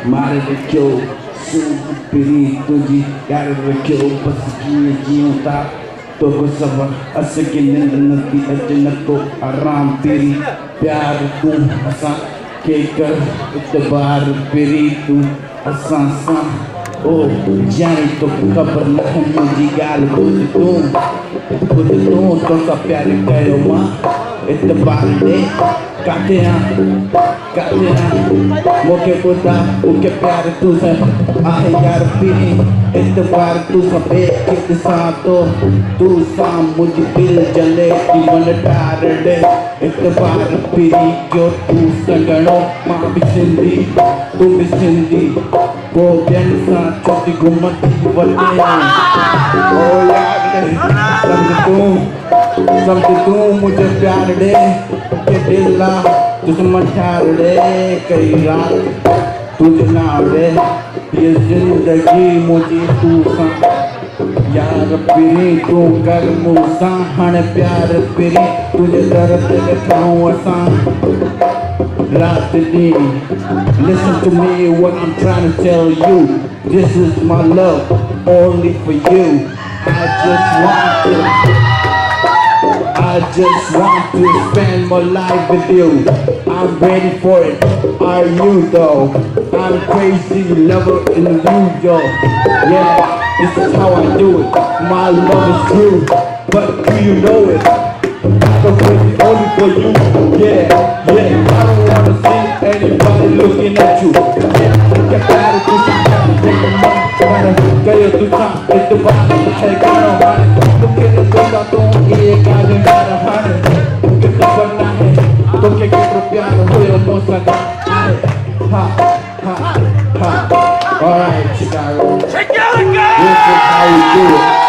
Mare rikyo Supirito di Gare rikyo Pasiki jiunta Toko sabar Asakinin nati Ajanako Aram piri Pyar tu asa Kekar Itabar piri tu Asa sa Oh Jani to kabar nahan muji gal Budutum Toka pyari kayo ma Itabar de Katena Moke puta Uke pyar tu sa Ahe yar piri Itabar tu sa Bekit saato Tu sa muji bil jale Ki man tar de Itabar piri Kyo tu sa gano Ma bisindi Tu bisindi Ko byan sa choti gumati Vate Oh yaar समझ तू मुझे प्यार दे के दिला दुश्मन ठार दे कई रात तुझे ना दे ये जिंदगी मुझे तू सा यार पीरी तू कर मुसा हन प्यार पीरी तुझे दर्द दिखाऊं असा रात दिन listen to me what I'm trying to tell you this is my love only for you I just want to spend my life with you. I'm ready for it. Are you though? I'm crazy lover in you, yo. Yeah, this is how I do it. My love is true, but do you know it? I'm crazy only for you. Yeah. I don't wanna see anybody looking at you. Yeah, get out of this. Kayo tu sa ito ba ay kano man Tuke na tuka tong iikali na rahan Tuke ka pa nahe Tuke ka propiano Huyo mo sa nahe Ha Alright Chicago This is how we do it